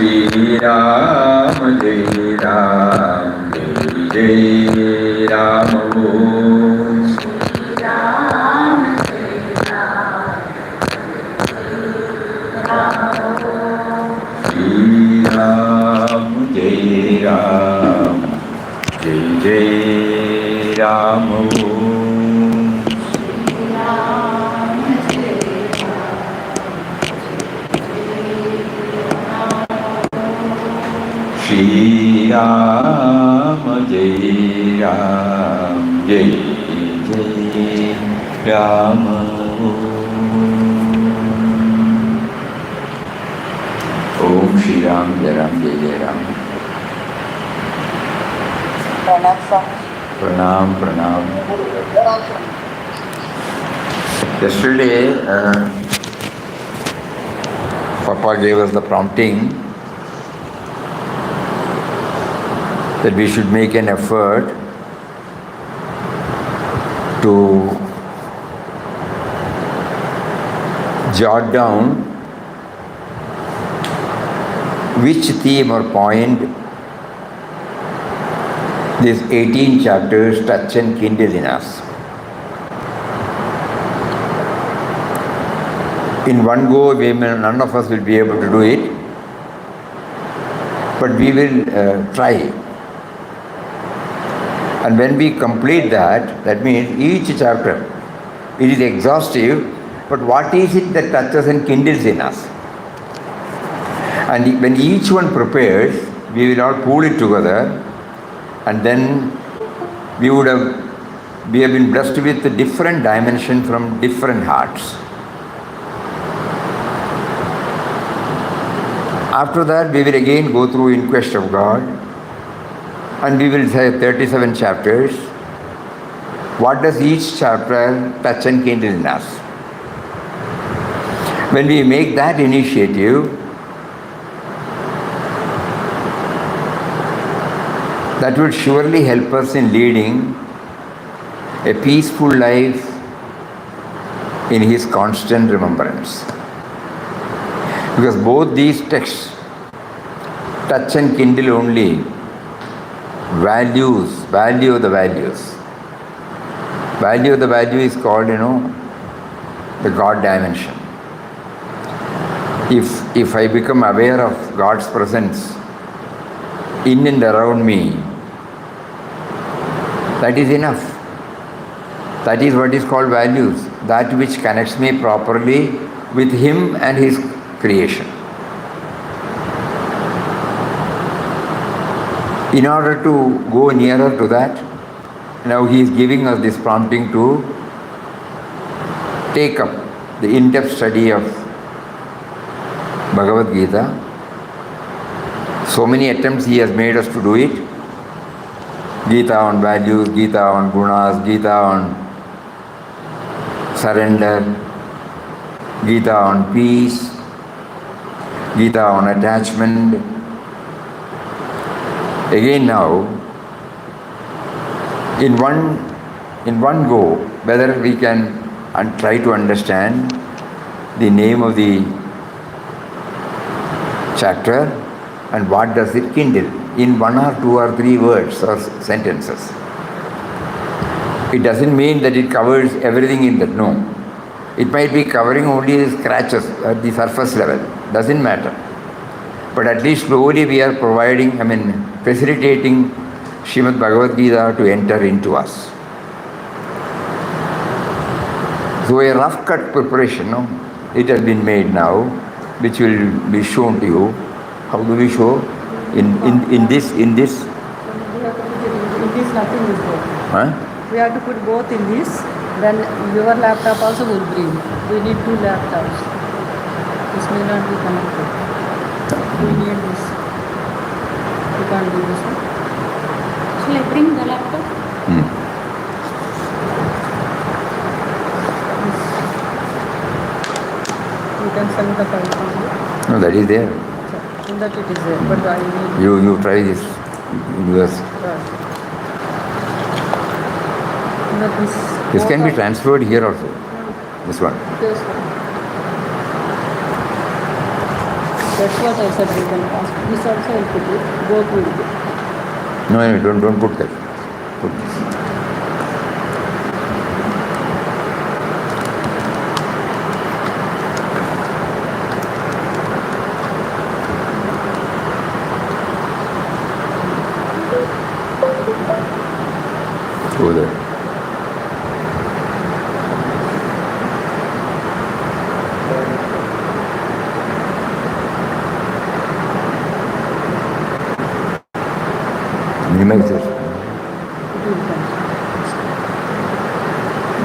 Shri Ram, Jai Ram, Jai Jai Ram, Om. Shri Ram, Jai Ram, Jai Jai Ram, Om. Shri Ram, Jai Ram, Jai Jai Ram, Om Shri Ram, Jai Ram, Jai Jai Ram. Pranam, Pranam. Yesterday, Papa gave us the prompting that we should make an effort to jot down which theme or point these 18 chapters touch and kindle in us. In one go, none of us will be able to do it, but we will try. And when we complete that, that means each chapter, it is exhaustive, but what is it that touches and kindles in us? And when each one prepares, we will all pull it together, and then we have been blessed with a different dimension from different hearts. After that, we will again go through In Quest of God, and we will say 37 chapters. What does each chapter touch and kindle in us? When we make that initiative, that will surely help us in leading a peaceful life in His constant remembrance. Because both these texts touch and kindle only value of the values. Value of the value is called, the God dimension. If I become aware of God's presence in and around me, that is enough. That is what is called values. That which connects me properly with Him and His creation. In order to go nearer to that, now He is giving us this prompting to take up the in-depth study of Bhagavad Gita. So many attempts He has made us to do it. Gita on values, Gita on gunas, Gita on surrender, Gita on peace, Gita on attachment. Again now, in one go, whether we can try to understand the name of the chapter and what does it kindle in 1 or 2 or 3 words or sentences. It doesn't mean that it covers everything in that, no. It might be covering only the scratches at the surface level, doesn't matter. But at least slowly we are facilitating Srimad Bhagavad Gita to enter into us. So a rough cut preparation, it has been made now, which will be shown to you. How do we show? In this? In this nothing is there. Huh? We have to put both in this. Then your laptop also will bring. We need 2 laptops. This may not be connected. We need this. We can't do this one. Shall I bring the laptop? You can send the file from here. No, that is there. In that it is there, but I need... You try this. This can be transferred here also. This one. This one. That's what I said. We can ask. This also will put it. Both will be. No, don't put that. Put this. Go there. Minimize this.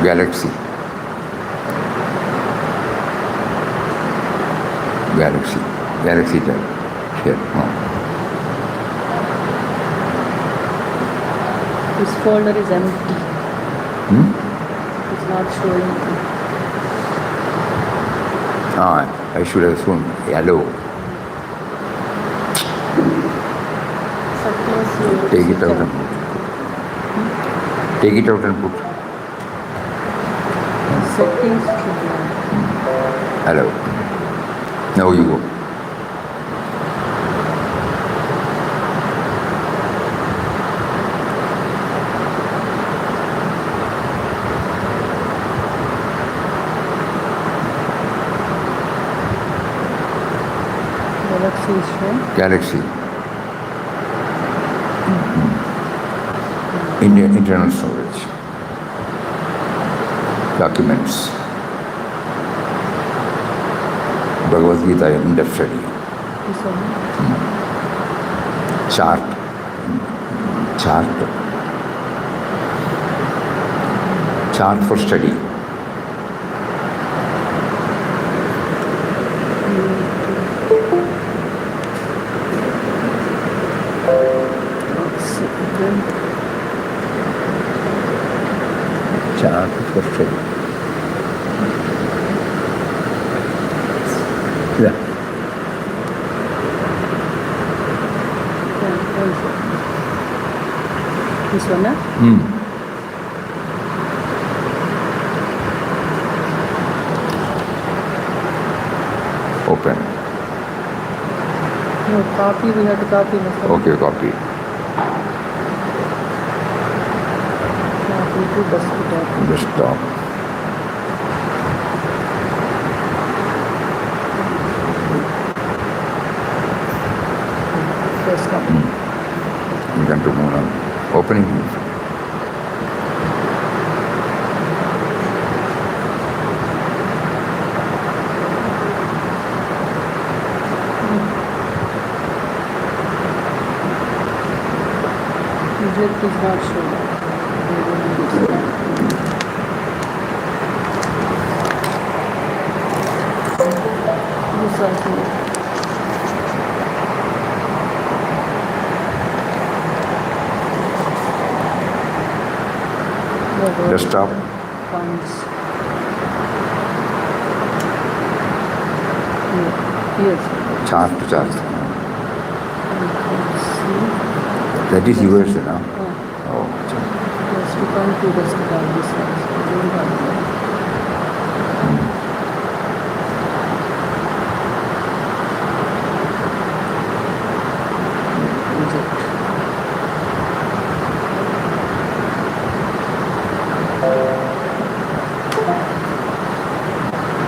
Galaxy. Galaxy tab. Here. No. This folder is empty. It's not showing. I should have shown yellow. Suppose Take it out and put. Take it out and put. Settings should be on. Hello. Now you go. Galaxy is shown. Galaxy. Internal storage. Documents. Bhagavad Gita in-depth study. This one. Chart. Chart for study. Chart for study. Yeah. This one, huh? Open. No, copy, we have to copy. Okay, copy. Copy to desktop. Desktop. Desktop. You can do more now. Opening. Project is not shown. This also. Desktop. Points. Yes. Chart to chart. See. That is yours now. Oh. Yes, we can't do desktop this one. So we don't have that. Project.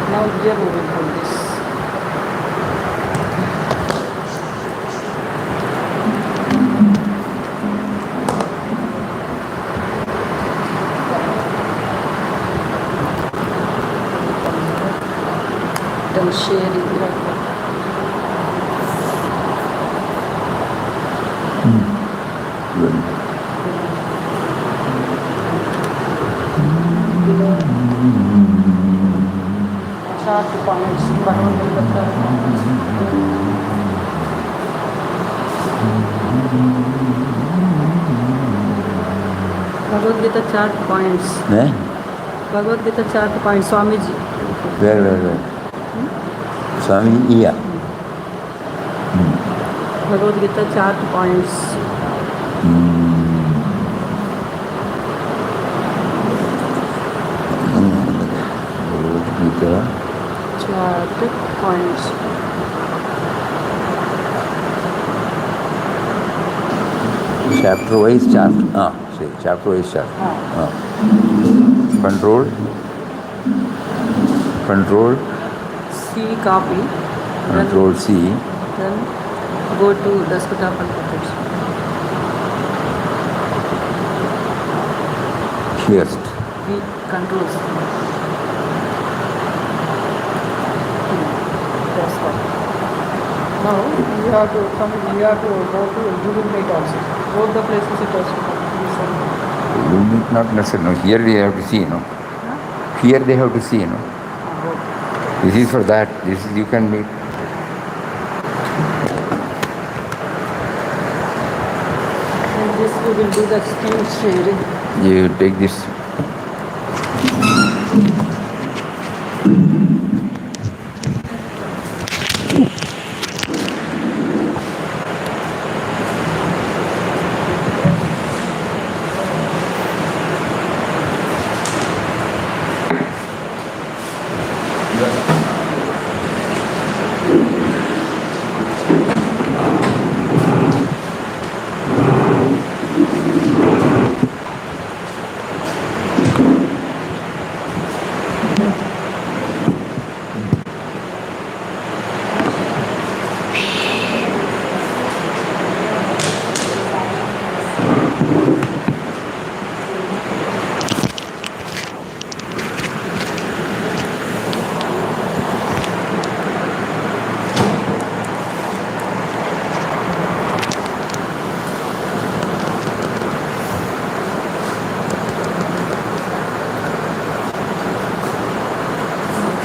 Now here we will put this. Then share it like that. Good. Chart points. Bhaगavad Gita. Bhagavad Gita chart points. Eh? Bhagavad Gita chart points. Swamiji. Where? Swami, yeah. Bhagavad Gita chart points. Gita. Chart points. Chapter wise chart. See, chapter wise chart. Control. C copy. Control C. Then go to desktop and put it. First. V controls. Desktop. Now we have to go to Google Meet also. Both the places it has to be sent. You need not necessarily. No, here they have to see, no. Here they have to see, no. This is for that. This is you can meet. And this we will do the screen sharing. You take this.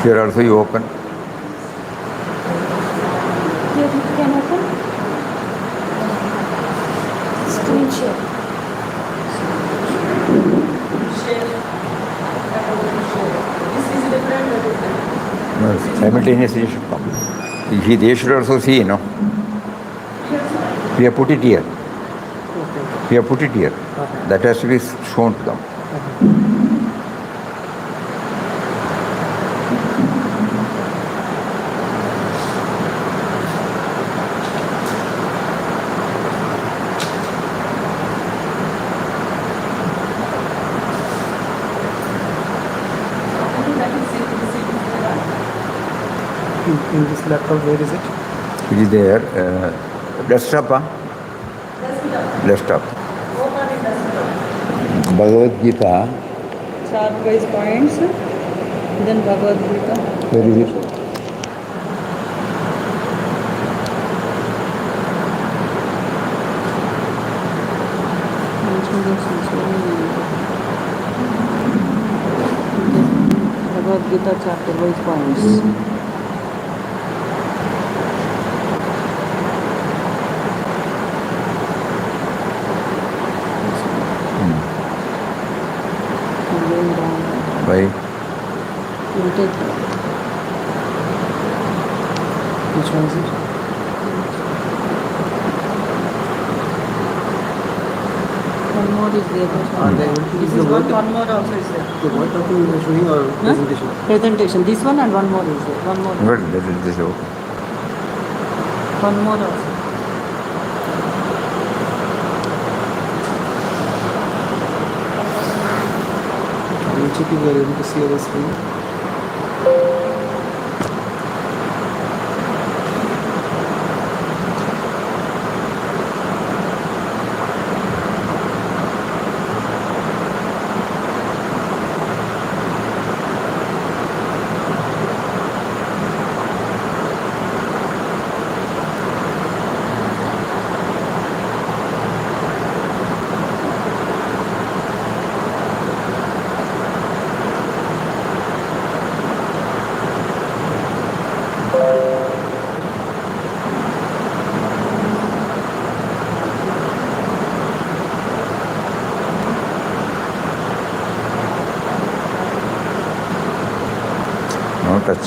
Here also you open. Here you can open. Screen share. This is different. No, simultaneously should come. They should also see, no. We have put it here. We have put it here. That has to be shown to them. In this laptop, where is it? It is there. Desktop, Desktop. Bhagavad Gita. Chart-wise points. Then Bhagavad Gita. Where is it? Bhagavad Gita chapter-wise points. Why? You take Which one is it? one more is there. This is one more also is there. The what topic you are showing or presentation? Presentation. This one and one more is there. One more. Good. That is this open. One more also. I will check if you are able to see our screen. No touch.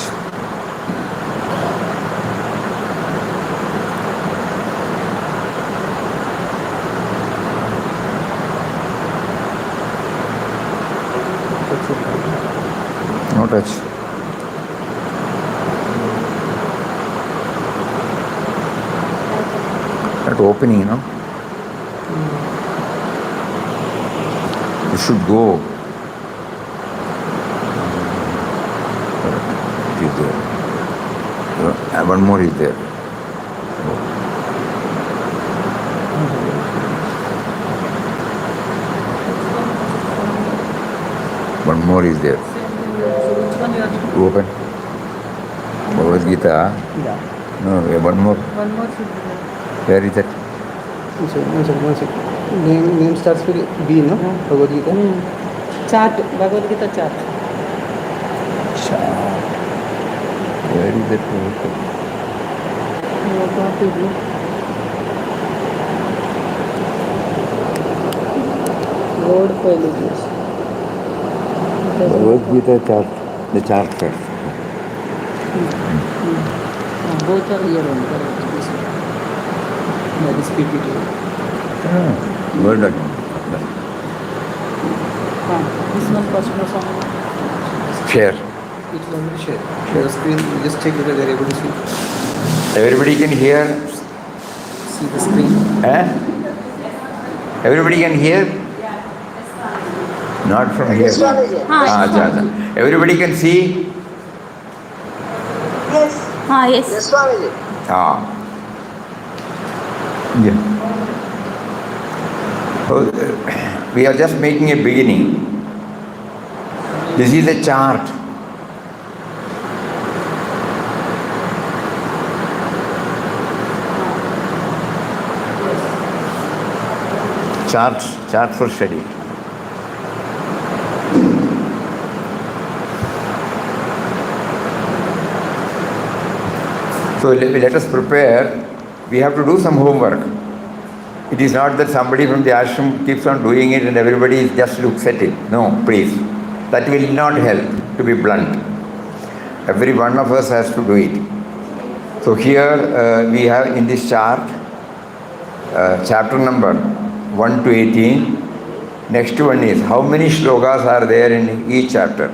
No touch. That opening, you know. You should go. It is there. One more is there. One more is there. So which one you are doing? Open. Bhagavad Gita. Yeah. No, one more. One more should be there. Where is that? One second. Name starts with B, no? Bhagavad Gita. Chart, Bhagavad Gita chart. Where is that? You are going to do. Word file is this. Bhagavad Gita chart. The chart first. Both are here on correct. This one. That is PPT. Word document. This one first no song. Share. It's already shared. Share the screen. You just check whether they're able to see. Everybody can hear. See the screen. Everybody can hear? Not from here. Acha, acha. Everybody can see? Yes. Yes. Yes, Swamiji. Yeah. So, we are just making a beginning. This is a chart. Chart for study. So let us prepare. We have to do some homework. It is not that somebody from the ashram keeps on doing it and everybody just looks at it. No, please. That will not help, to be blunt. Every one of us has to do it. So here we have in this chart, chapter number 1 to 18. Next one is how many shlokas are there in each chapter.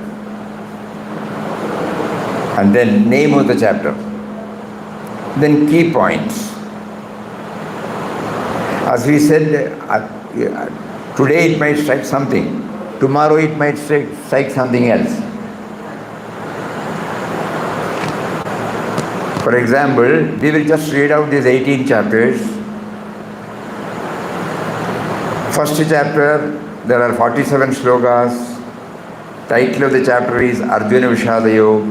And then name of the chapter. Then key points. As we said, today it might strike something. Tomorrow it might strike something else. For example, we will just read out these 18 chapters. First chapter, there are 47 shlokas. Title of the chapter is Arjuna Vishada Yoga.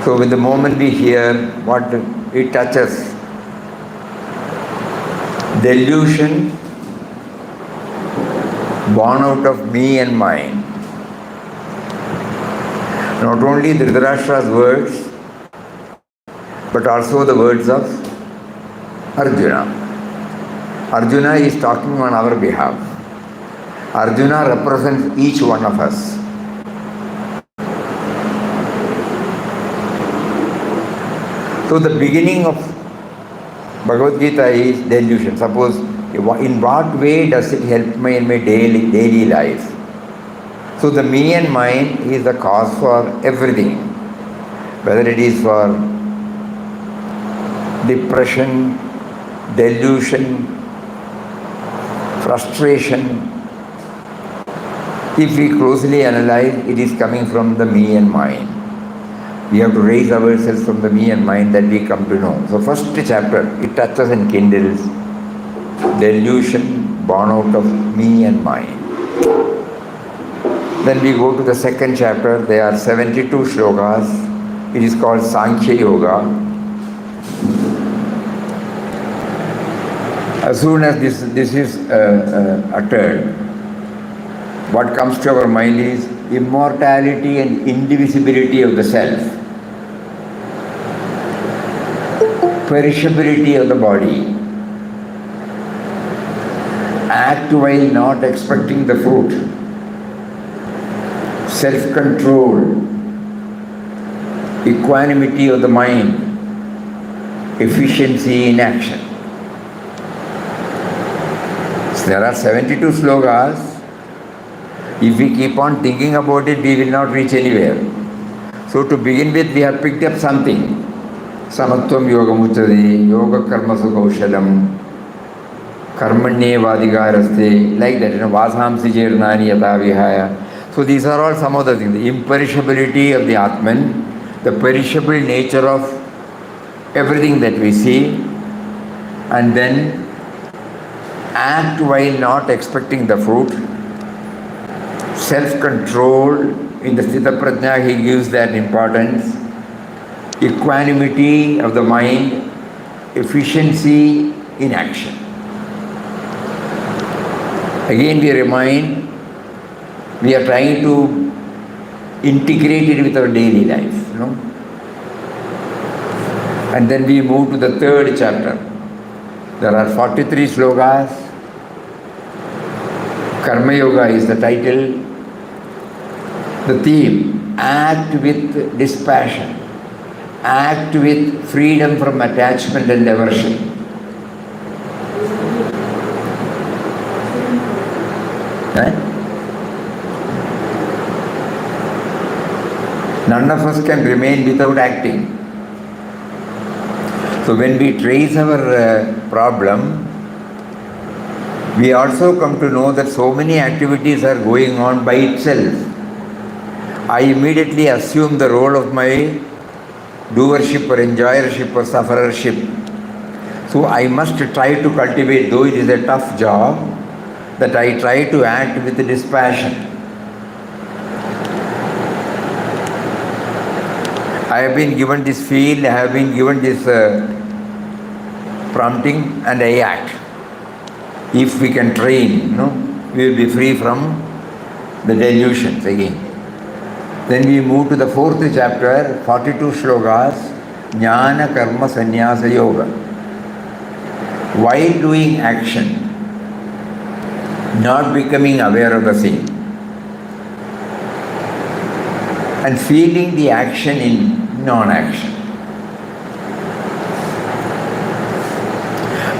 So with the moment we hear what it touches, delusion born out of me and mine. Not only Dhritarashtra's words, but also the words of Arjuna. Arjuna is talking on our behalf. Arjuna represents each one of us. So the beginning of Bhagavad Gita is delusion. Suppose, in what way does it help me in my daily life? So the me and mine is the cause for everything. Whether it is for depression, delusion, frustration. If we closely analyze, it is coming from the me and mine. We have to raise ourselves from the me and mind that we come to know. So first chapter, it touches and kindles delusion born out of me and mind. Then we go to the second chapter. There are 72 shlokas. It is called Sankhya Yoga. As soon as this is uttered, what comes to our mind is immortality and indivisibility of the self, perishability of the body, act while not expecting the fruit, self-control, equanimity of the mind, efficiency in action. So there are 72 slokas. If we keep on thinking about it, we will not reach anywhere. So to begin with, we have picked up something. Samatvam yoga muchade, yoga karma sukhaushalam. Karmanyevadhikaraste, like that, Vasamsi Jirnani Yata Vihaya. So these are all some of the things. The imperishability of the Atman, the perishable nature of everything that we see, and then act while not expecting the fruit. Self-control, in the Sthita Prajna he gives that importance. Equanimity of the mind, efficiency in action. Again we remind, we are trying to integrate it with our daily life, And then we move to the third chapter. There are 43 slokas. Karma Yoga is the title. The theme, act with dispassion. Act with freedom from attachment and aversion. None of us can remain without acting. So when we trace our problem, we also come to know that so many activities are going on by itself. I immediately assume the role of my doership or enjoyership or sufferership. So I must try to cultivate, though it is a tough job, that I try to act with dispassion. I have been given this field, I have been given this prompting, and I act. If we can train, we will be free from the delusions again. Then we move to the fourth chapter, 42 slokas, Jnana Karma Sannyasa Yoga. While doing action, not becoming aware of the same, and feeling the action in non-action.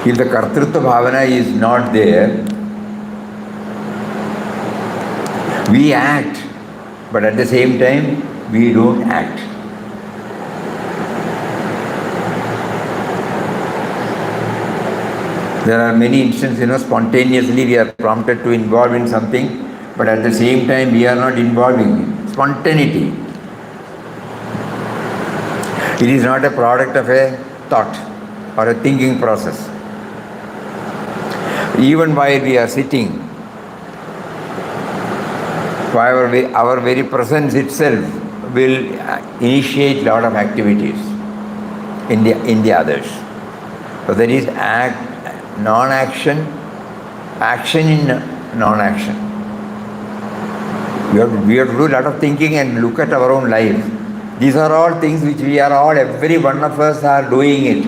If the Kartrutva Bhavana is not there, we act, but at the same time, we don't act. There are many instances, spontaneously we are prompted to involve in something, but at the same time, we are not involving. Spontaneity. It is not a product of a thought or a thinking process. Even while we are sitting, our very presence itself will initiate a lot of activities in the others. So there is non-action, action in non-action. We have to do a lot of thinking and look at our own life. These are all things which every one of us are doing it.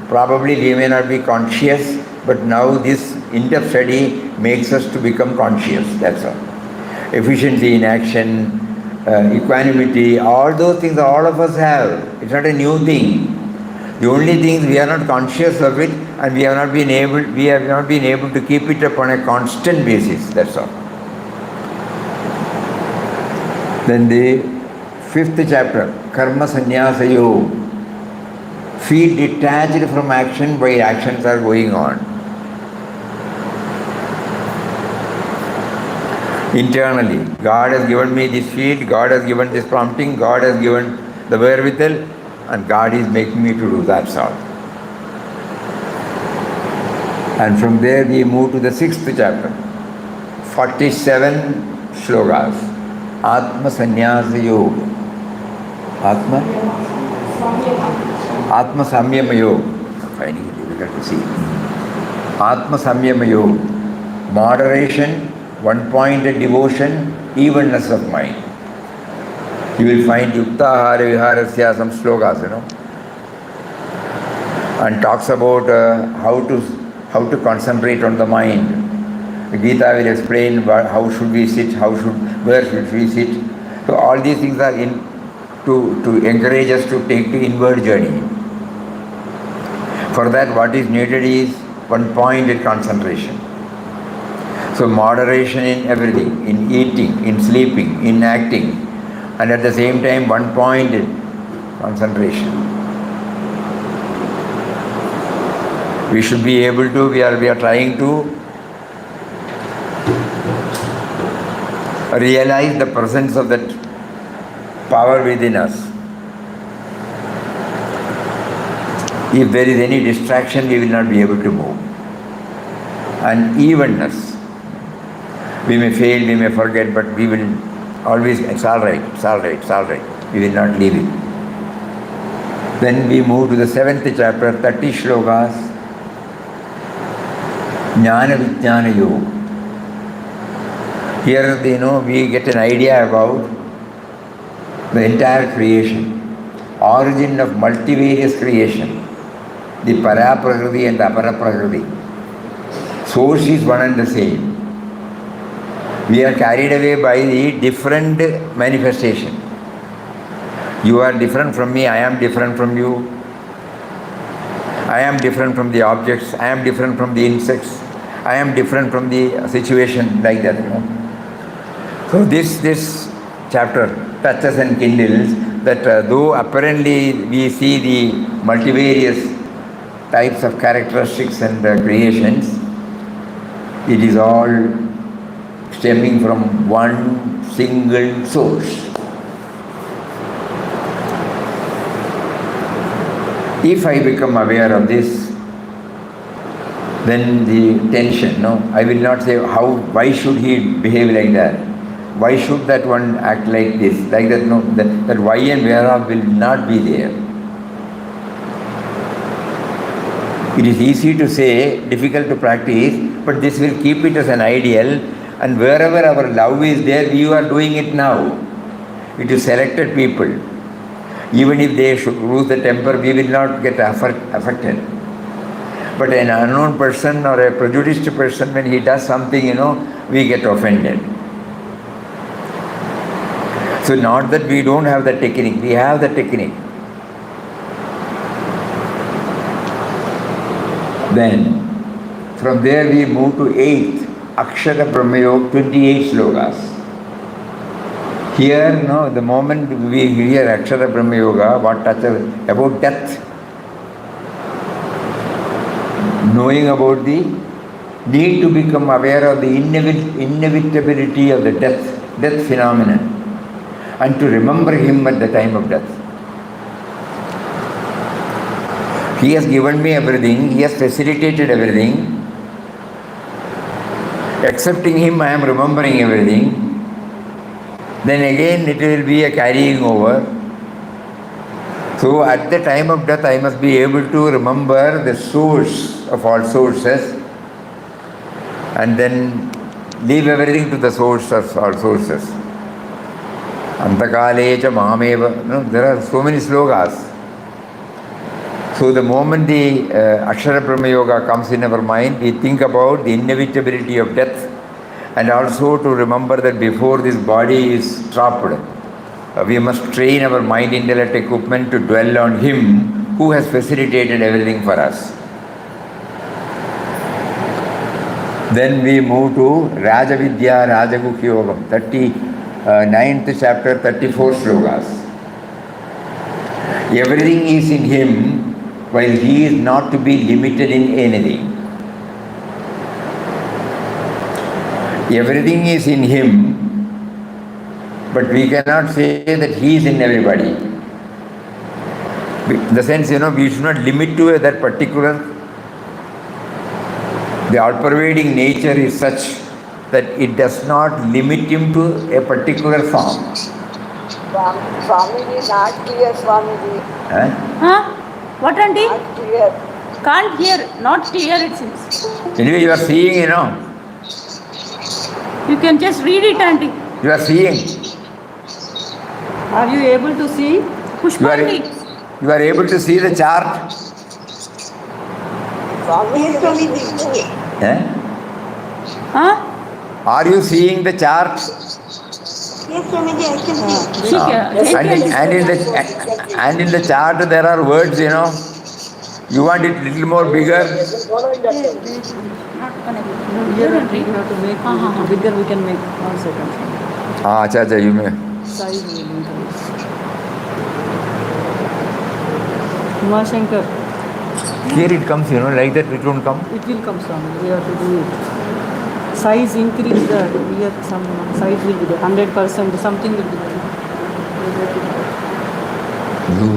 Probably we may not be conscious, but now this in-depth study makes us to become conscious, that's all. Efficiency in action, equanimity, all those things all of us have. It's not a new thing. The only thing is we are not conscious of it, and we have not been able to keep it up on a constant basis, that's all. Then the fifth chapter, Karma Sannyasa Yoga. Feel detached from action while actions are going on. Internally, God has given me this field, God has given this prompting, God has given the wherewithal, and God is making me to do that sort. And from there we move to the sixth chapter, 47 slokas, Atma Sannyasa Yoga. Atma Samyama Yoga. Finding it difficult to see. Atma Samyama Yoga. Moderation, one-pointed devotion, evenness of mind. You will find Yuktahara Viharasya, some slokas, and talks about how to concentrate on the mind. The Gita will explain how should we sit, where should we sit. So all these things are to encourage us to take the inward journey. For that, what is needed is one-pointed concentration. So moderation in everything, in eating, in sleeping, in acting, and at the same time one-pointed concentration. We should be able to, we are trying to realize the presence of that power within us. If there is any distraction, we will not be able to move. And evenness. We may fail, we may forget, but we will always, it's all right, it's all right, it's all right. We will not leave it. Then we move to the 7th chapter, 30 shlokas, Jnana Vijnana Yoga. Here, we get an idea about the entire creation, origin of multivarious creation, the Para-Prakriti and the Apara-Prakriti. Source is one and the same. We are carried away by the different manifestation. You are different from me, I am different from you. I am different from the objects, I am different from the insects, I am different from the situation, like that. So this chapter touches and kindles that though apparently we see the multivarious types of characteristics and creations, it is all stemming from one single source. If I become aware of this, then the tension, I will not say why should he behave like that? Why should that one act like this? Like that, that why and whereof will not be there. It is easy to say, difficult to practice, but this will keep it as an ideal, and wherever our love is there, we are doing it now. It is selected people. Even if they should lose the temper, we will not get affected. But an unknown person or a prejudiced person, when he does something, we get offended. So not that we don't have the technique, we have the technique. Then, from there we move to 8th, Akshara Brahma Yoga, 28 slokas. Here, the moment we hear Akshara Brahma Yoga, what touches about death, knowing about the need to become aware of the inevitability of the death phenomenon, and to remember him at the time of death. He has given me everything, he has facilitated everything. Accepting him, I am remembering everything. Then again it will be a carrying over. So at the time of death, I must be able to remember the source of all sources, and then leave everything to the source of all sources. Antakalecha Mahameva. There are so many slokas. So the moment the Akshara Brahma Yoga comes in our mind, we think about the inevitability of death, and also to remember that before this body is dropped, we must train our mind intellect equipment to dwell on him who has facilitated everything for us. Then we move to Rajavidya Rajagukhi Yogam, 39th chapter, 34 slokas. Everything is in him, while he is not to be limited in anything. Everything is in him, but we cannot say that he is in everybody. In the sense, we should not limit to that particular. The all-pervading nature is such that it does not limit him to a particular form. Swamiji, not clear, Swamiji. What, auntie? Not clear. Can't hear, not clear it seems. Anyway, you are seeing, You can just read it, auntie. You are seeing. Are you able to see? Pushpa, auntie. You are able to see the chart. Swamiji. Are you seeing the chart? Yes, Swamiji, I can see. And in the chart there are words, You want it little more bigger? Not connected. Here only. You have to make bigger, we can make. 1 second. Acha, you may. Size will increase. Umashankar. Here it comes, like that it won't come. It will come Swami. We have to do it. Size increase that. Here some size will be there. 100% something will be there. We have to do.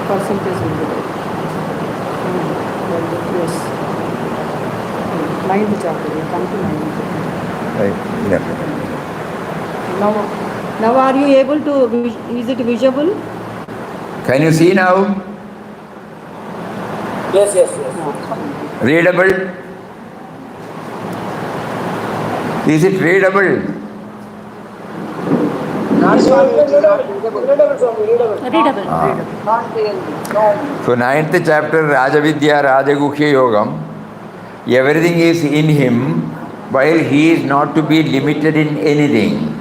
Percentage will be there. Yes. Ninth chapter. We come to ninth chapter. Right. Yeah. Now are you able to, is it visible? Can you see now? Yes. Readable? Is it readable? Readable. So, ninth chapter, Rajavidya, Rajaguhya Yogam, everything is in him, while he is not to be limited in anything.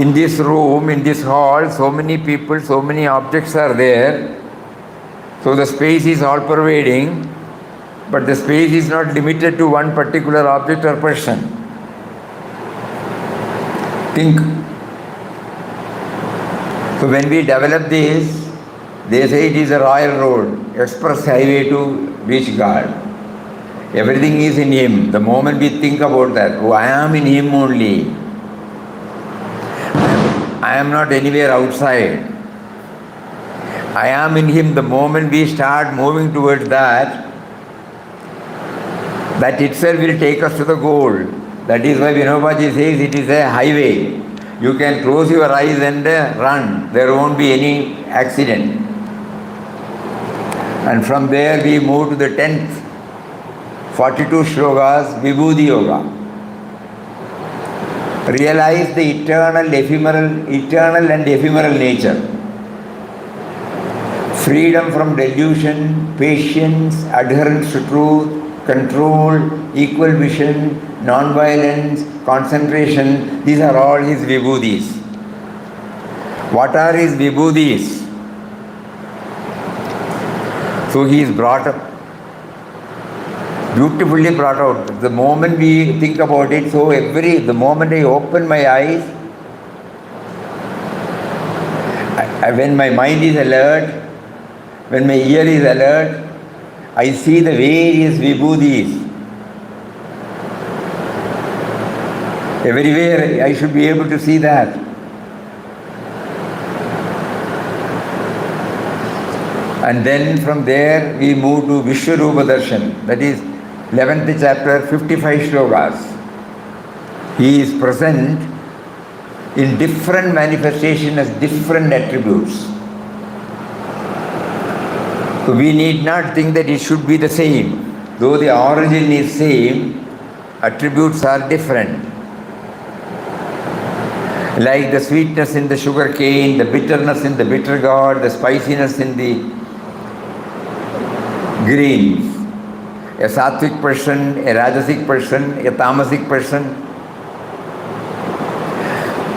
In this room, in this hall, so many people, so many objects are there. So the space is all pervading, but the space is not limited to one particular object or person. Think. So when we develop this, they say it is a royal road, express highway to reach God. Everything is in him. The moment we think about that, oh, I am in him only. I am not anywhere outside. I am in him. The moment we start moving towards that itself will take us to the goal. That is why Vinobaji says it is a highway. You can close your eyes and run. There won't be any accident. And from there we move to the 10th, 42 shlokas, Vibhuti Yoga. Realize the eternal and ephemeral nature. Freedom from delusion, patience, adherence to truth, control, equal vision, non-violence, concentration, these are all his vibhutis. What are his vibhutis? So he is brought up, beautifully brought out. The moment we think about it, so the moment I open my eyes, when my mind is alert, when my ear is alert, I see the various vibhutis. Everywhere I should be able to see that. And then from there we move to Vishwarupa Darshan, that is 11th chapter, 55 shlokas. He is present in different manifestation as different attributes. So we need not think that it should be the same. Though the origin is same, attributes are different. Like the sweetness in the sugar cane, the bitterness in the bitter gourd, the spiciness in the greens. A sattvic person, a rajasic person, a tamasic person.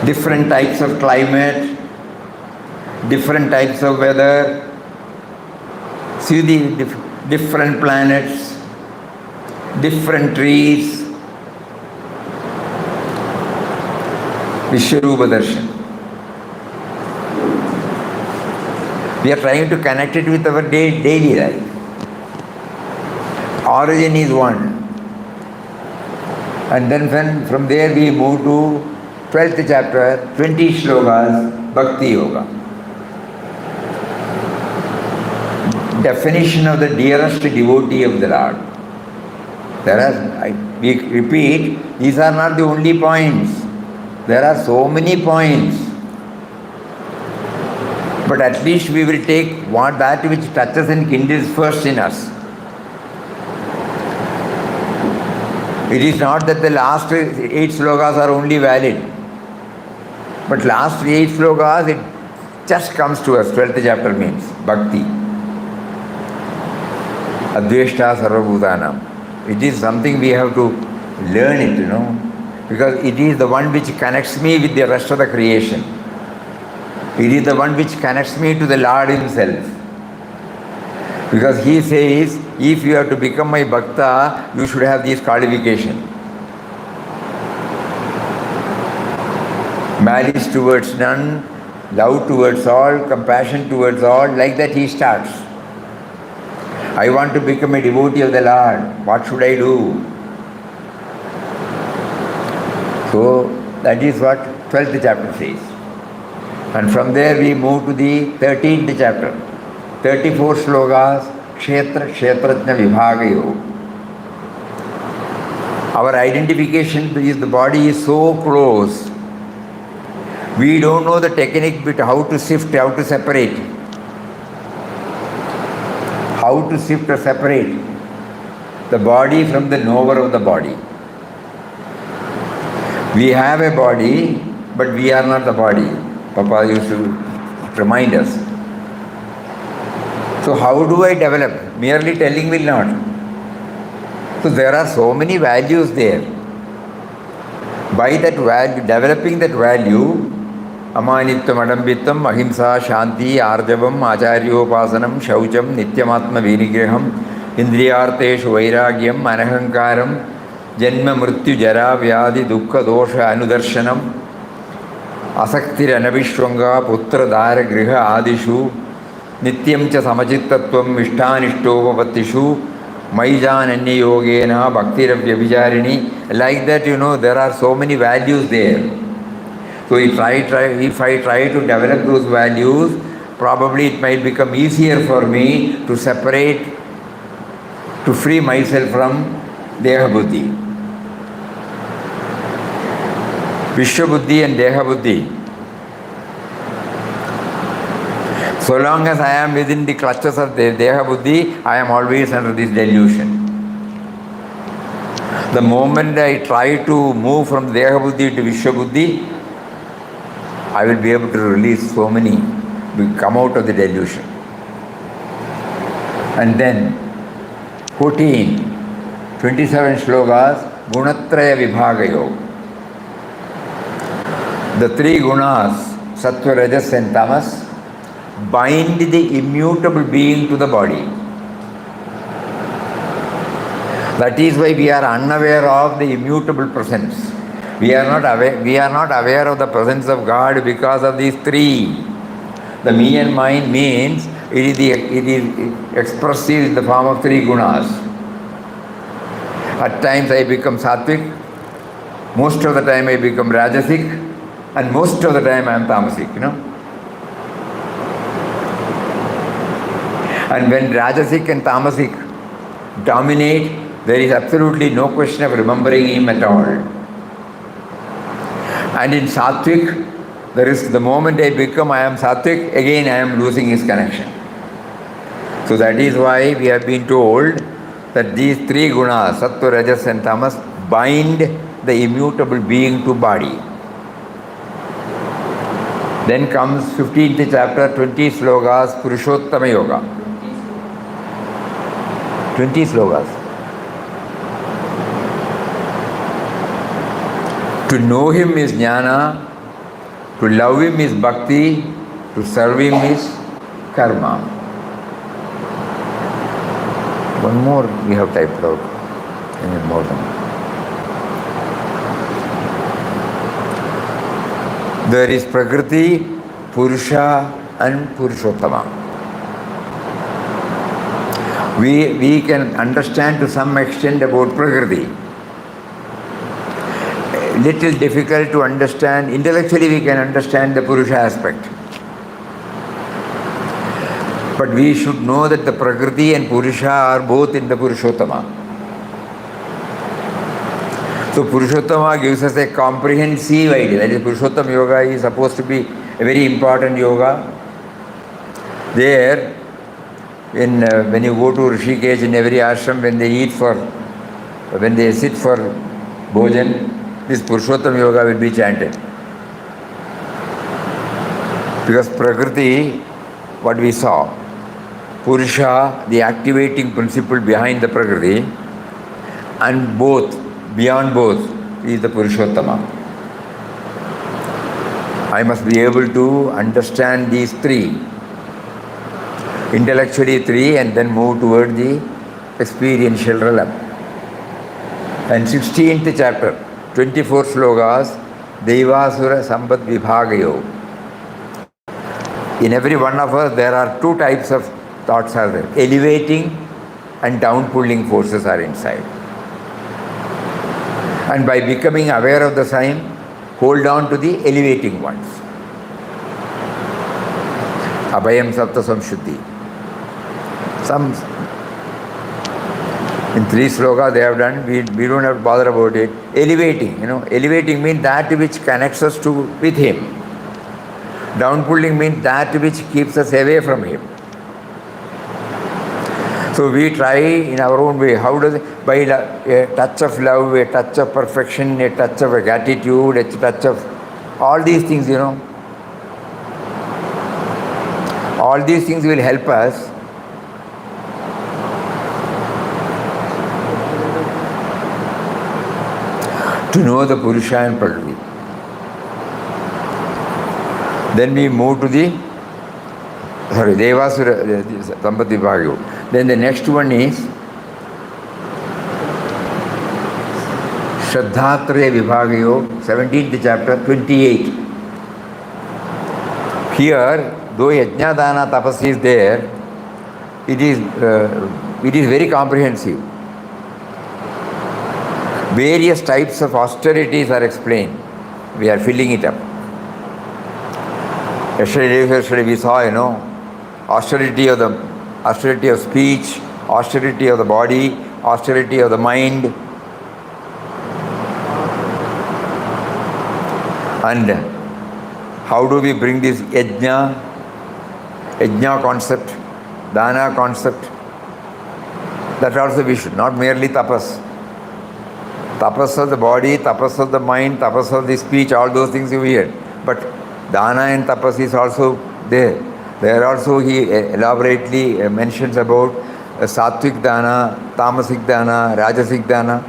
Different types of climate, different types of weather. See the different planets, different trees. Vishwarupa Darshan. We are trying to connect it with our daily life. Origin is one. And then from there we move to 12th chapter, 20 shlokas, Bhakti Yoga. Definition of the dearest devotee of the Lord. We repeat, these are not the only points. There are so many points. But at least we will take that which touches and kindles first in us. It is not that the last 8 slokas are only valid. But last 8 slokas, it just comes to us. 12th chapter means Bhakti. Adveshta Sarvabhutanam. It is something we have to learn it, because it is the one which connects me with the rest of the creation. It is the one which connects me to the Lord Himself. Because He says, if you have to become my bhakta, you should have these qualifications. Malice towards none, love towards all, compassion towards all, like that he starts. I want to become a devotee of the Lord. What should I do? So that is what 12th chapter says. And from there we move to the 13th chapter. 34 slokas, Kshetra Kshetrajna Vibhagayo. Our identification is the body is so close. We don't know the technique bit how to sift, how to separate. How to sift or separate the body from the knower of the body. We have a body, but we are not the body. Papa used to remind us. So how do I develop? Merely telling will not. So there are so many values there. By that value, developing that value, Amanitvam, Adambitvam, Ahimsa, Shanti, Arjavam, Acharyopasanam, Shaucham, Nityamatma Vinigraham, Indriyarteshu Vairagyam, Anahankaram, Janma Mrityu Jara Vyadi Dukkha Dosha Anudarshanam, Asaktir Anavishwanga, Putra Dara Griha Adishu, Nityam Cha Samachittatvam, Ishtanishtovavatishu, Maijananya Yogena, Bhaktiravya Vijarini. Like that, there are so many values there. So if I try to develop those values, probably it might become easier for me to separate, to free myself from Deha Buddhi. Vishwa Buddhi and Deha Buddhi. So long as I am within the clutches of the Deha Buddhi, I am always under this delusion. The moment I try to move from Deha Buddhi to Vishwa Buddhi, I will be able to release so many, come out of the delusion. And then 27 slokas, Gunatraya Vibhagayo. The three gunas, Sattva, Rajas and Tamas, bind the immutable being to the body. That is why we are unaware of the immutable presence. We are not aware of the presence of God because of these three. The me and mine means it is expressive in the form of three gunas. At times I become sattvic, most of the time I become rajasic, and most of the time I am tamasic, And when rajasic and tamasic dominate, there is absolutely no question of remembering him at all. And in sattvic, there is the moment I am sattvic, again I am losing his connection. So that is why we have been told that these three gunas, sattva, rajas and tamas, bind the immutable being to body. Then comes 15th chapter, 20 slokas, Purushottama Yoga. 20 slokas. To know him is jnana, to love him is bhakti, to serve him is karma. One more we have typed out. More than. There is Prakriti, Purusha and Purushottama. We can understand to some extent about Prakriti. Little difficult to understand. Intellectually we can understand the Purusha aspect. But we should know that the Prakriti and Purusha are both in the Purushottama. So Purushottama gives us a comprehensive idea. That is, Purushottama Yoga is supposed to be a very important yoga. There, when you go to Rishikesh, in every ashram, when they sit for bhojan, this Purushottama Yoga will be chanted. Because Prakriti, what we saw, Purusha, the activating principle behind the Prakriti, and beyond both, is the Purushottama. I must be able to understand these three. Intellectually three, and then move toward the experiential realm. And 16th chapter, 24 slokas, Devasura Sampat Vibhagayo. In every one of us, there are two types of thoughts are there. Elevating and down-pulling forces are inside. And by becoming aware of the same, hold on to the elevating ones. Abhayam Sapta Samshuddhi. Some, in 3 slokas they have done, we don't have to bother about it. Elevating, elevating means that which connects us with Him. Down-pulling means that which keeps us away from Him. So we try in our own way. How does it? By a touch of love, a touch of perfection, a touch of gratitude, a touch of all these things, all these things will help us to know the Purusha and Prakriti. Then we move to the Devasura Sampati Bhagyu. Then the next one is Shraddhatraya Vibhagayo, 17th chapter, 28. Here, though Yajnadana Tapas is there, it is very comprehensive. Various types of austerities are explained. We are filling it up. Yesterday we saw, austerity of speech, austerity of the body, austerity of the mind. And how do we bring this yajna concept, dana concept? That also we should, not merely tapas. Tapas of the body, tapas of the mind, tapas of the speech, all those things you hear. But dana and tapas is also there. There also he elaborately mentions about sattvic dana, tamasic dana, rajasic dana.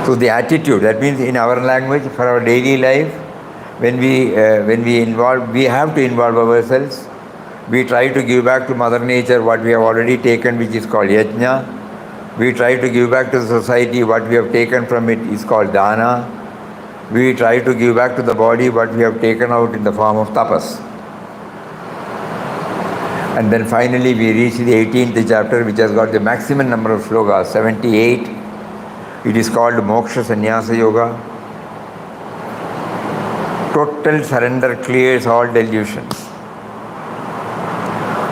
So the attitude, that means in our language, for our daily life, when we involve, we have to involve ourselves. We try to give back to Mother Nature what we have already taken, which is called yajna. We try to give back to the society what we have taken from it is called dana. We try to give back to the body what we have taken out in the form of tapas. And then finally we reach the 18th chapter, which has got the maximum number of slokas, 78. It is called Moksha Sannyasa Yoga. Total surrender clears all delusions,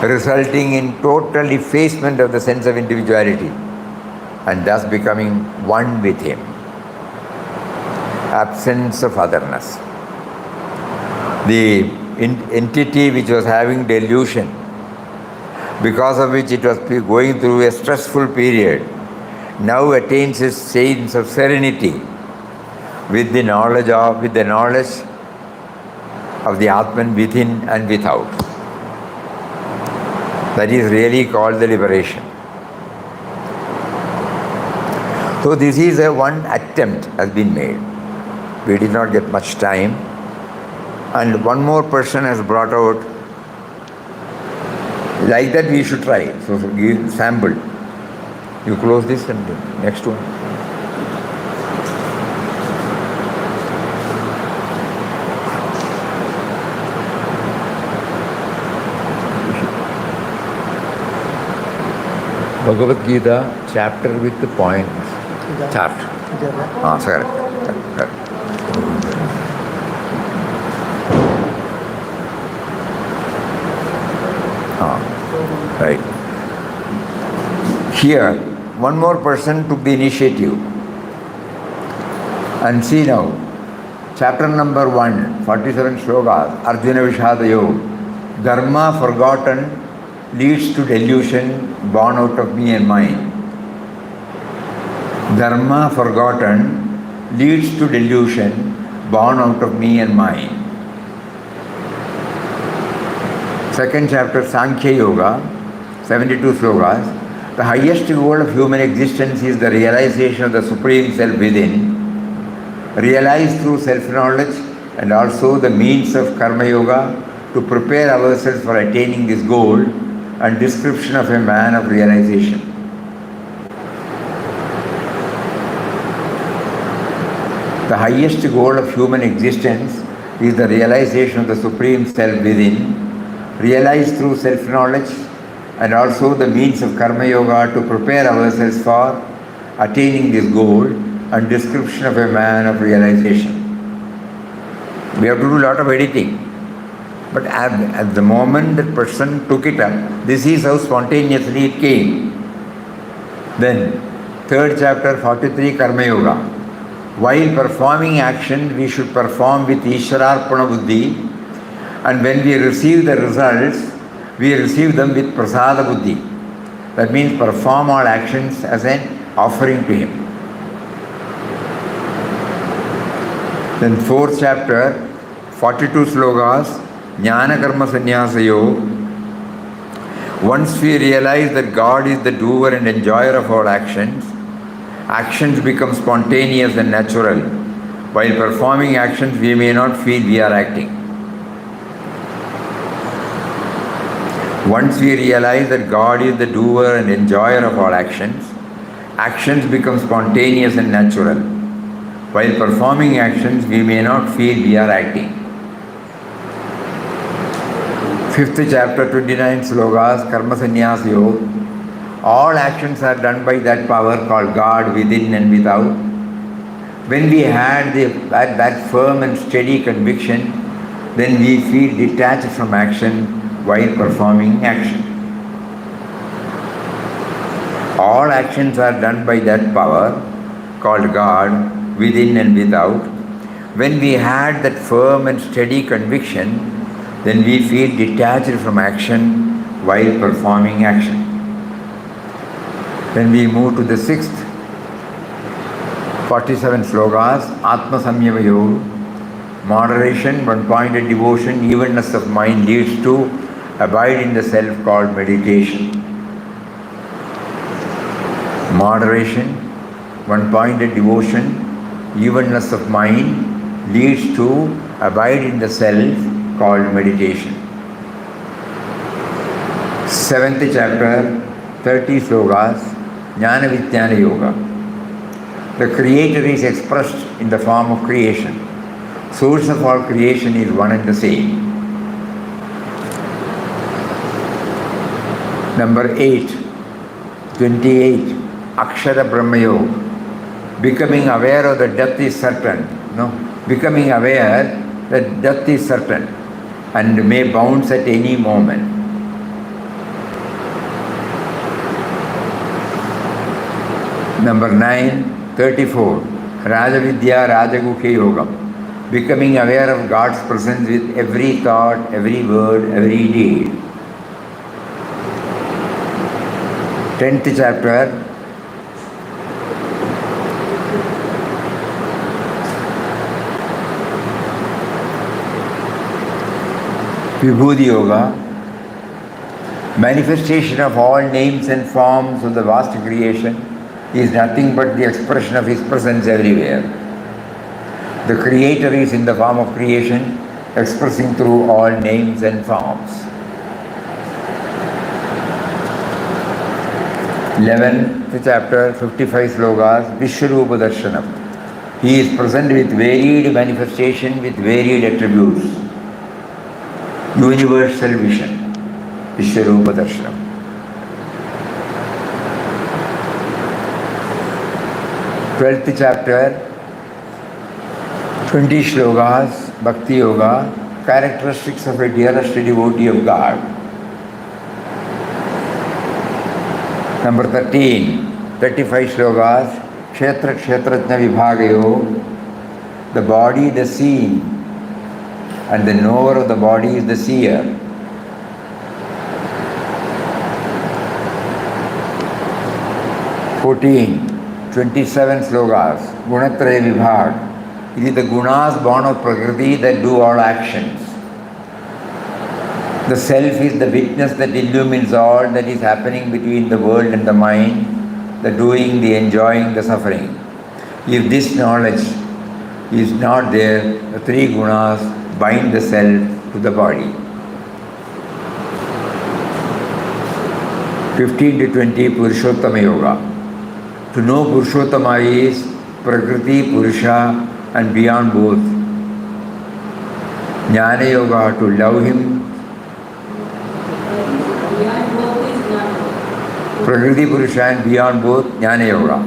resulting in total effacement of the sense of individuality and thus becoming one with Him. Absence of otherness. The entity which was having delusion, because of which it was going through a stressful period, now attains a sense of serenity with the knowledge of the Atman within and without. That is really called the liberation. So this is one attempt has been made. We did not get much time. And one more person has brought out, like that we should try. So give sample. You close this and the next one. Bhagavad Gita chapter with the points. Chart. Sorry. Right. Here, one more person took the initiative. And see now, chapter number 1, 47 slokas, Arjuna Vishada Yoga. Dharma forgotten leads to delusion born out of me and mine. Dharma forgotten leads to delusion born out of me and mine. Second chapter, Sankhya Yoga, 72 slokas. The highest goal of human existence is the realization of the Supreme Self within, realized through self-knowledge, and also the means of Karma Yoga to prepare ourselves for attaining this goal, and description of a man of realization. The highest goal of human existence is the realization of the Supreme Self within, realized through self-knowledge, and also the means of Karma Yoga to prepare ourselves for attaining this goal and description of a man of realization. We have to do a lot of editing. But at the moment that person took it up, this is how spontaneously it came. Then, 3rd chapter, 43, Karma Yoga. While performing action, we should perform with Ishwararpana Buddhi, and when we receive the results, we receive them with Prasada Buddhi. That means perform all actions as an offering to Him. Then 4th chapter, 42 slokas, Jnana Karma Sannyasa Yoga. Once we realize that God is the doer and enjoyer of all actions, actions become spontaneous and natural. While performing actions, we may not feel we are acting. Once we realize that God is the doer and enjoyer of all actions, actions become spontaneous and natural. While performing actions, we may not feel we are acting. 5th chapter, 29 slokas, Karma Sannyasa Yoga. All actions are done by that power called God within and without. When we had that firm and steady conviction, then we feel detached from action while performing action. All actions are done by that power called God within and without. When we had that firm and steady conviction, then we feel detached from action while performing action. Then we move to the 6th, 47 slokas, Atma Samyama Yoga. Moderation, one-pointed devotion, evenness of mind leads to abide in the self called meditation. Moderation, one-pointed devotion, evenness of mind leads to abide in the self called meditation. 7th chapter, 30 slokas, Jnana Vijnana Yoga. The Creator is expressed in the form of creation. Source of all creation is one and the same. Number 8, 28, Akshara Brahma Yoga. Becoming aware of the death is certain. No, becoming aware that death is certain and may bounce at any moment. Number 9, 34, Rajavidya Rajagukha Yoga. Becoming aware of God's presence with every thought, every word, every deed. 10th chapter, Vibhuti Yoga. Manifestation of all names and forms of the vast creation is nothing but the expression of His presence everywhere. The Creator is in the form of creation, expressing through all names and forms. 11th chapter, 55 slokas, Vishwarupa Darshanam. He is present with varied manifestation, with varied attributes. Universal vision, Vishwarupa Darshanam. 12th chapter, 20 slokas, Bhakti Yoga, characteristics of a dearest devotee of God. Number 13, 35 slokas, Kshetra Kshetrajna Vibhagayo. The body, the seen, and the knower of the body is the seer. Fourteen, 27 slokas, Gunatraya Vibhag. It is the gunas born of Prakriti that do all actions. The self is the witness that illumines all that is happening between the world and the mind, the doing, the enjoying, the suffering. If this knowledge is not there, the three gunas bind the self to the body. 15 to 20, Purushottama Yoga. To know Purushottama is Prakriti, Purusha and beyond both. Jnana Yoga, to love him. Prakriti Purusha and beyond both, Jnana Yoga.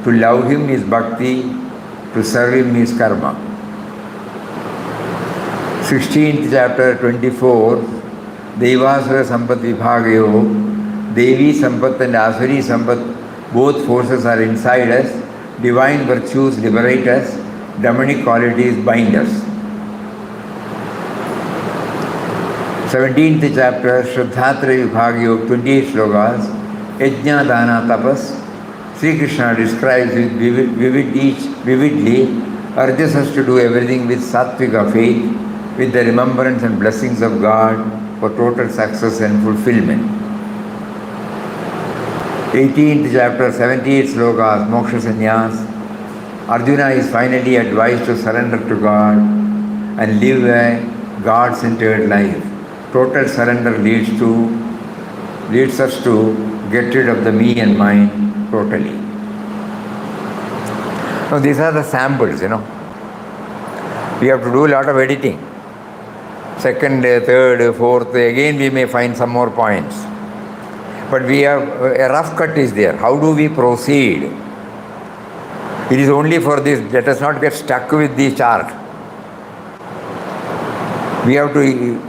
To love him is bhakti, to serve him is karma. 16th chapter 24, Devasura Sampat Vibhagayo, Devi Sampat and Asuri Sampat, both forces are inside us, divine virtues liberate us, demonic qualities bind us. 17th chapter, Shraddhatra Vibhagayo, 28 slokas, Yajna Dana Tapas, Sri Krishna describes it vividly, urges us to do everything with sattvika faith, with the remembrance and blessings of God for total success and fulfillment. 18th chapter, 78 slokas, Moksha Sannyas. Arjuna is finally advised to surrender to God and live a God-centered life. Total surrender leads us to get rid of the me and mine totally. Now these are the samples, We have to do a lot of editing. Second, third, fourth, again we may find some more points. But we have, a rough cut is there. How do we proceed? It is only for this, let us not get stuck with the chart. We have to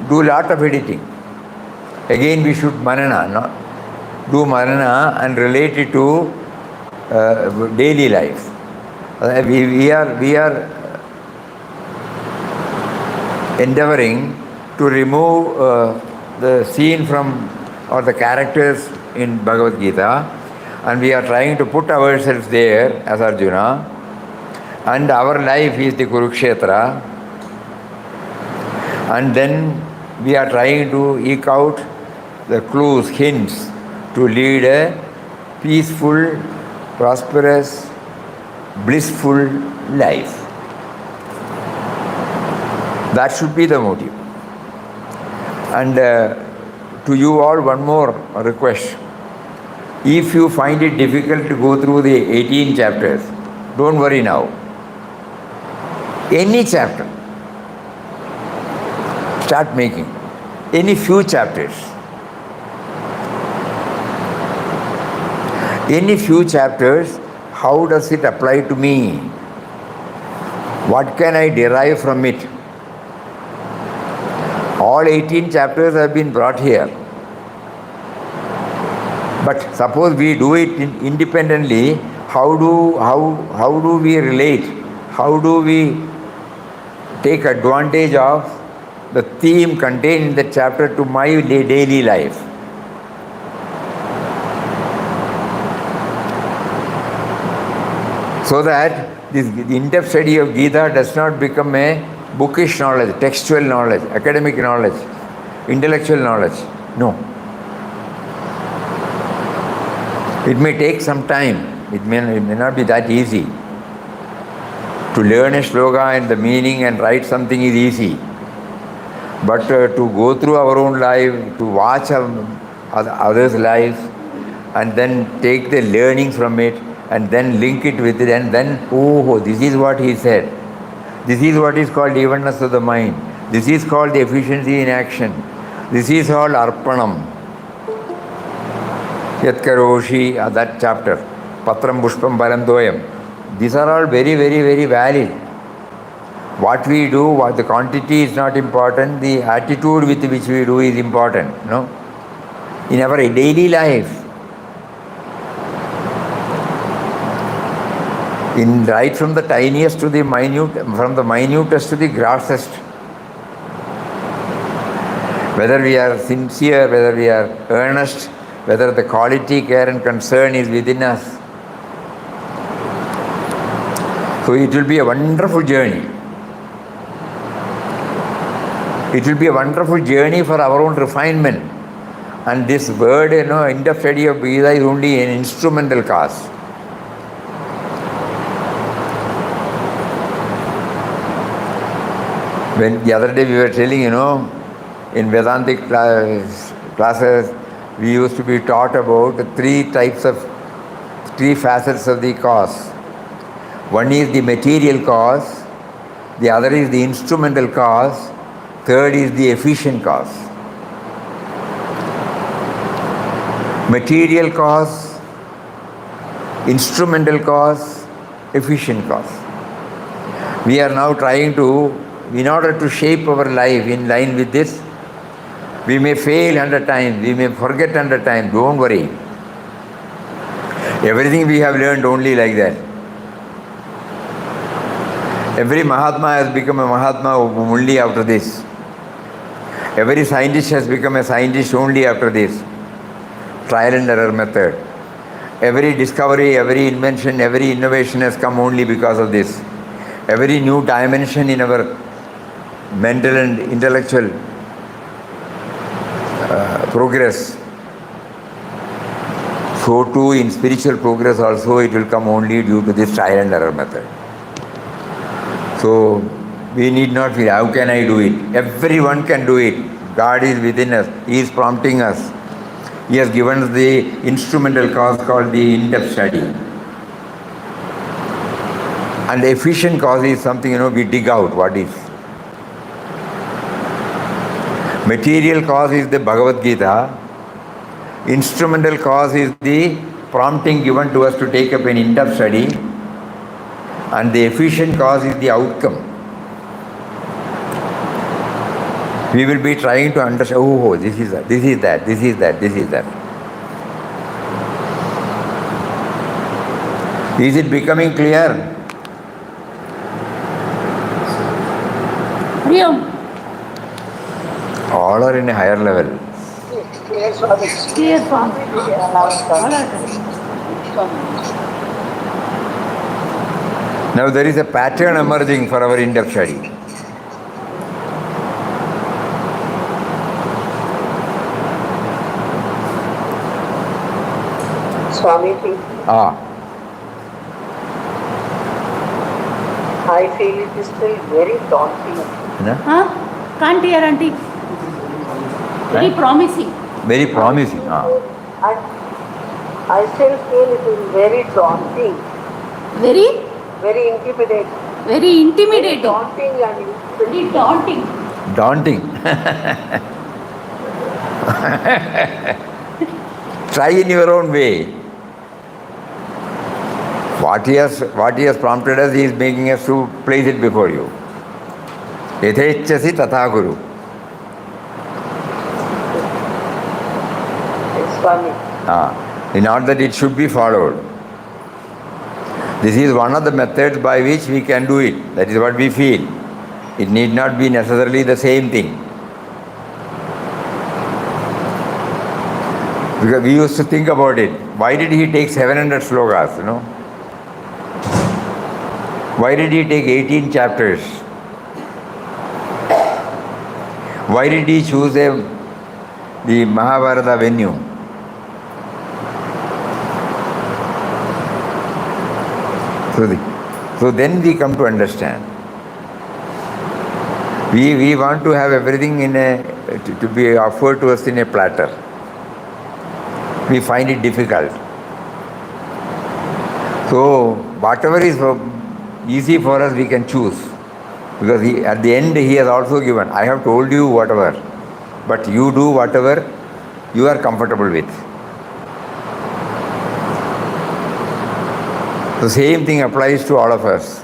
do a lot of editing. Again we should manana, do manana and relate it to daily life. We are endeavoring to remove the scene from or the characters in Bhagavad Gita, and we are trying to put ourselves there as Arjuna, and our life is the Kurukshetra, and then we are trying to eke out the clues, hints to lead a peaceful, prosperous, blissful life. That should be the motive. And to you all, one more request. If you find it difficult to go through the 18 chapters, don't worry now. Any chapter, start making. Any few chapters. Any few chapters, how does it apply to me? What can I derive from it? All 18 chapters have been brought here. But suppose we do it independently, how do we relate? How do we take advantage of the theme contained in the chapter to my daily life? So that this in-depth study of Gita does not become a bookish knowledge, textual knowledge, academic knowledge, intellectual knowledge. No. It may take some time. It may not be that easy. To learn a shloka and the meaning and write something is easy. But to go through our own life, to watch others' lives, and then take the learning from it, and then link it with it, and then, oh, this is what he said. This is what is called evenness of the mind. This is called the efficiency in action. This is called arpanam. Yat karoshi, that chapter. Patram pushpam balam doyam. These are all very, very, very valid. What we do, what the quantity is not important, the attitude with which we do is important. No? In our daily life, right from the tiniest to the minute, from the minutest to the grossest. Whether we are sincere, whether we are earnest, whether the quality, care and concern is within us. So it will be a wonderful journey. It will be a wonderful journey for our own refinement. And this word, in-depth study of Gita is only an instrumental cause. When the other day we were telling, in Vedantic classes, we used to be taught about three facets of the cause. One is the material cause, the other is the instrumental cause, third is the efficient cause. Material cause, instrumental cause, efficient cause. We are now trying to, in order to shape our life in line with this, we may fail 100 times, we may forget 100 times, don't worry. Everything we have learned only like that. Every Mahatma has become a Mahatma only after this. Every scientist has become a scientist only after this. Trial and error method. Every discovery, every invention, every innovation has come only because of this. Every new dimension in our mental and intellectual progress. So too in spiritual progress also it will come only due to this trial and error method. So we need not feel, how can I do it? Everyone can do it. God is within us. He is prompting us. He has given us the instrumental cause called the in-depth study. And the efficient cause is something, we dig out what is. Material cause is the Bhagavad Gita. Instrumental cause is the prompting given to us to take up an in-depth study. And the efficient cause is the outcome. We will be trying to understand, this is that, this is that, this is that, this is that. Is it becoming clear? All are in a higher level. Clear, Swami. Clear, Swami. Now there is a pattern emerging for our in-depth study. Swamiji, I feel it is still very daunting. Can't hear, auntie. Very promising. Very promising. And I still feel it is very daunting, Very, very intimidating. very intimidating. Daunting and Very daunting. Daunting. Try in your own way. What he has prompted us, he is making us to place it before you. Yethechasi tatha guru. Swami. In order that it should be followed. This is one of the methods by which we can do it. That is what we feel. It need not be necessarily the same thing. Because we used to think about it. Why did he take 700 slokas, Why did he take 18 chapters? Why did he choose the Mahabharata venue? So then we come to understand. We want to have everything to be offered to us in a platter. We find it difficult. So whatever is easy for us, we can choose. Because at the end, he has also given, I have told you whatever, but you do whatever you are comfortable with. The same thing applies to all of us.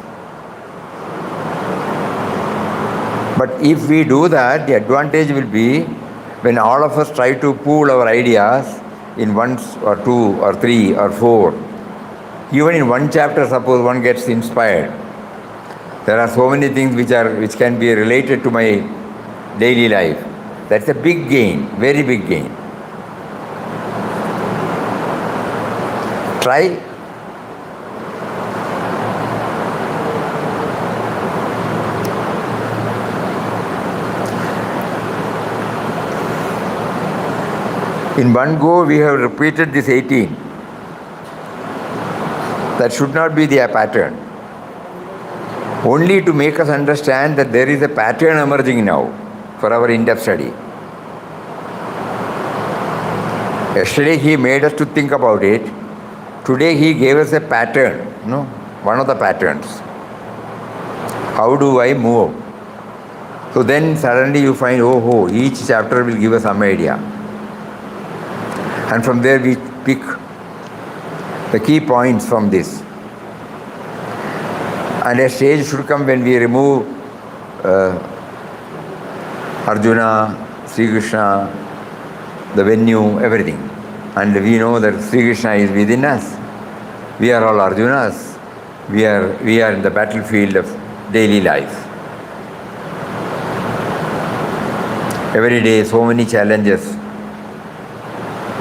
But if we do that, the advantage will be when all of us try to pool our ideas in 1 or 2 or 3 or 4. Even in one chapter, suppose one gets inspired. There are so many things which can be related to my daily life. That's a big gain, very big gain. Try. In one go, we have repeated this 18. That should not be the pattern. Only to make us understand that there is a pattern emerging now for our in-depth study. Yesterday he made us to think about it. Today he gave us a pattern, one of the patterns. How do I move? So then suddenly you find, oh, each chapter will give us some idea. And from there we pick the key points from this. And a stage should come when we remove Arjuna, Sri Krishna, the venue, everything. And we know that Sri Krishna is within us. We are all Arjunas. We are in the battlefield of daily life. Every day, so many challenges,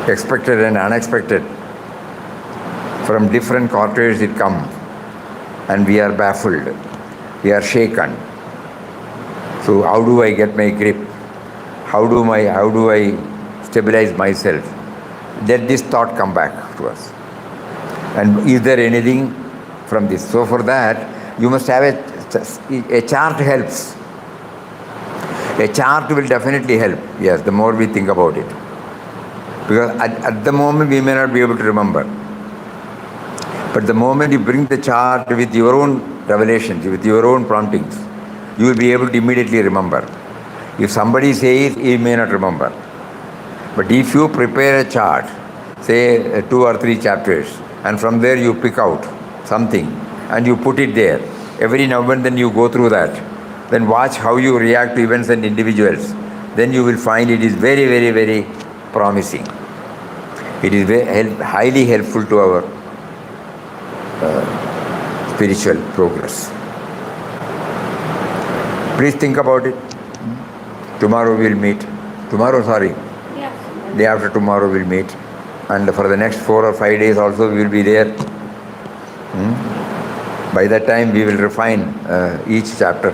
expected and unexpected. From different quarters it comes, and we are baffled. We are shaken. So how do I get my grip? How do I stabilize myself? Let this thought come back to us. And is there anything from this? So for that, you must have a chart helps. A chart will definitely help, yes, the more we think about it. Because at the moment we may not be able to remember. But the moment you bring the chart with your own revelations, with your own promptings, you will be able to immediately remember. If somebody says, he may not remember. But if you prepare a chart, say 2 or 3 chapters, and from there you pick out something, and you put it there, every now and then you go through that, then watch how you react to events and individuals. Then you will find it is very, very, very promising. It is highly helpful to our spiritual progress. Please think about it. Tomorrow we'll meet. Day after tomorrow we'll meet. And for the next 4 or 5 days also we will be there. By that time we will refine each chapter.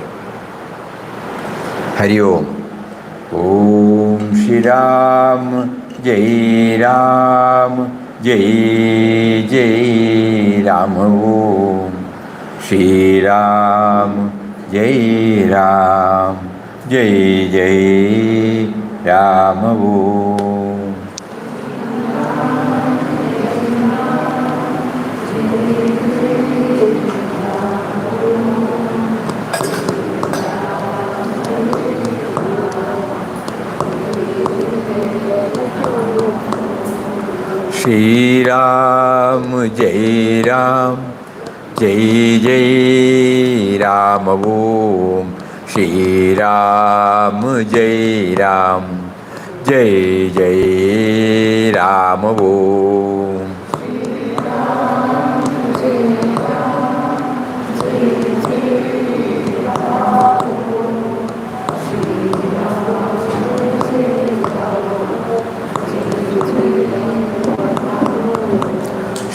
Hari Om. Om Shri Ram, Jai Ram, Jai Jai Ram. Om Shri Ram, Jai Ram, Jai Jai Ram. Om. Shri Ram, Jai Ram, Jai Jai Ram. Om Shri Ram, Jai Ram, Jai Jai Ram. Om.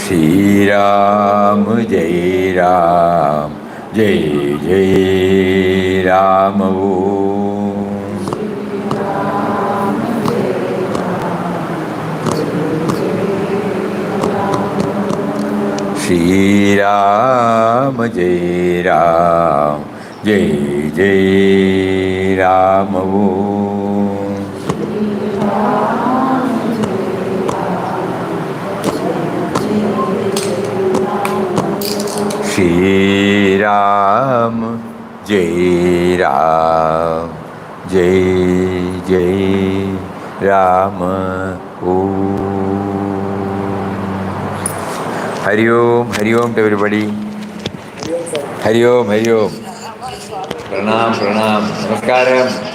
Shri Ram, Jai Ram, Jai Jai Ram. Om. Shri Ram, Jai Ram, Jai Jai Ram. Om. Shri Ram, Jai Ram, Jai Jai Ram. Om. Hari Om to everybody. Hari Om. Pranam, Namaskaram.